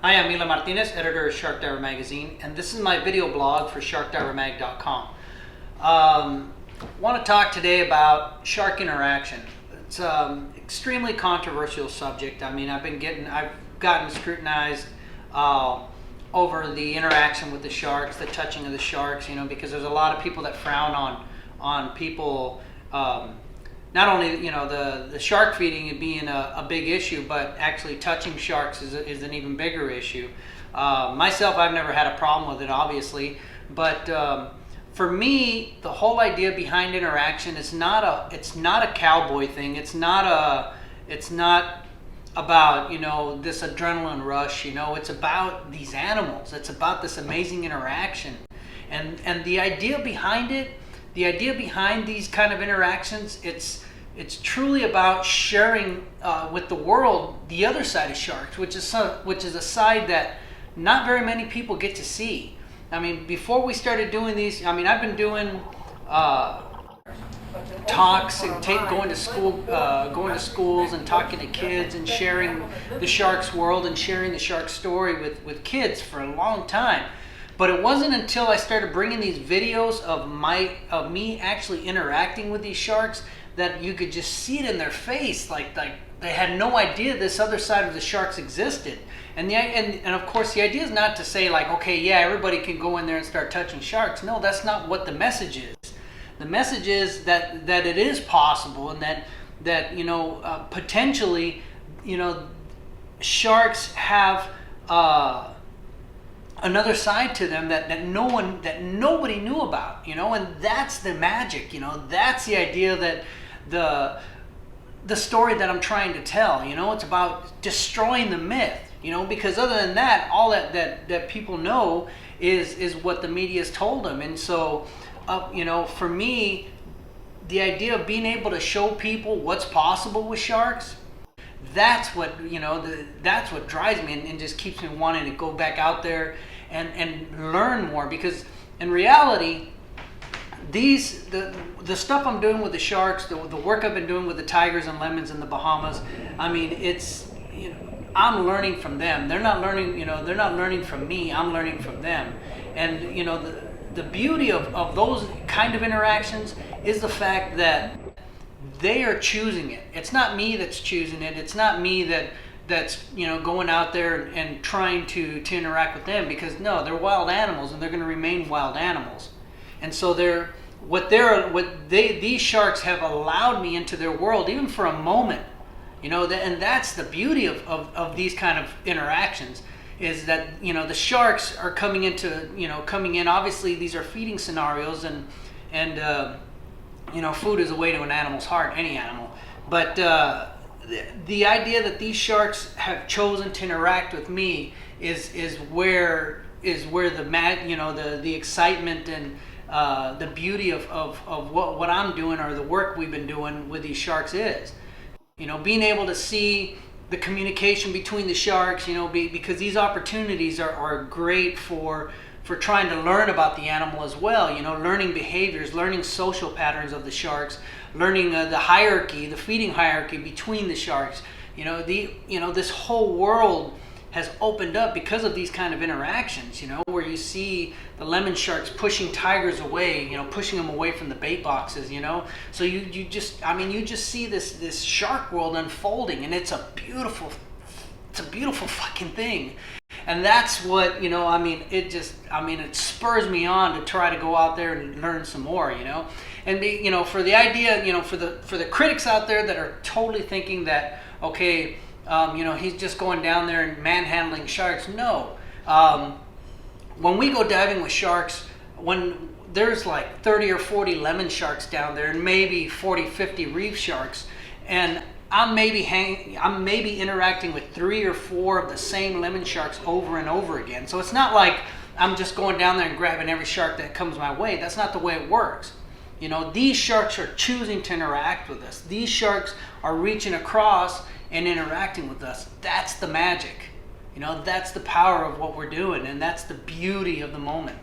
Hi, I'm Eli Martinez, editor of Shark Diver Magazine, and this is my video blog for sharkdivermag.com. Want to talk today about shark interaction. It's an extremely controversial subject. I mean, I've gotten scrutinized over the interaction with the sharks, the touching of the sharks, because there's a lot of people that frown on people, not only the shark feeding being a big issue, but actually touching sharks is an even bigger issue. Myself, I've never had a problem with it, obviously, but for me, the whole idea behind interaction is not a cowboy thing. It's not about this adrenaline rush. It's about these animals. It's about this amazing interaction, and the idea behind it. The idea behind these kind of interactions, it's truly about sharing with the world the other side of sharks, which is a side that not very many people get to see. I mean, before we started doing these, I've been doing talks and going to schools and talking to kids and sharing the sharks world and sharing the shark story with kids for a long time. But it wasn't until I started bringing these videos of me actually interacting with these sharks that you could just see it in their face, like they had no idea this other side of the sharks existed. And of course, the idea is not to say like, okay, yeah, everybody can go in there and start touching sharks. No, that's not what the message is. The message is that it is possible, and that potentially, sharks have another side to them that nobody knew about, and that's the magic. That's the idea, that the story that I'm trying to tell. It's about destroying the myth, because other than that, all that people know is what the media's told them. And so for me, the idea of being able to show people what's possible with sharks, that's what that's what drives me and just keeps me wanting to go back out there and learn more. Because in reality, the stuff I'm doing with the sharks, the work I've been doing with the tigers and lemons in the Bahamas, it's I'm learning from them. They're not learning from me. I'm learning from them. And the beauty of those kind of interactions is the fact that they are choosing it. It's not me that's choosing it. It's not me that's going out there and trying to interact with them, because no, they're wild animals and they're going to remain wild animals. And so these sharks have allowed me into their world, even for a moment. And that's the beauty of these kind of interactions, is that the sharks are coming in. Obviously, these are feeding scenarios, and food is a way to an animal's heart, any animal. But the idea that these sharks have chosen to interact with me is where the excitement and the beauty of what I'm doing, or the work we've been doing with these sharks is. Being able to see the communication between the sharks, because these opportunities are great for trying to learn about the animal as well. Learning behaviors, learning social patterns of the sharks, learning the hierarchy, the feeding hierarchy between the sharks. This whole world has opened up because of these kind of interactions, where you see the lemon sharks pushing tigers away, pushing them away from the bait boxes, So you just see this shark world unfolding, and it's a beautiful fucking thing. And that's what, it spurs me on to try to go out there and learn some more, And for the idea, for the critics out there that are totally thinking that, okay, he's just going down there and manhandling sharks. No. When we go diving with sharks, when there's like 30 or 40 lemon sharks down there, and maybe 40, 50 reef sharks, and I'm maybe interacting with 3 or 4 of the same lemon sharks over and over again. So it's not like I'm just going down there and grabbing every shark that comes my way. That's not the way it works. These sharks are choosing to interact with us. These sharks are reaching across and interacting with us. That's the magic. That's the power of what we're doing, and that's the beauty of the moment.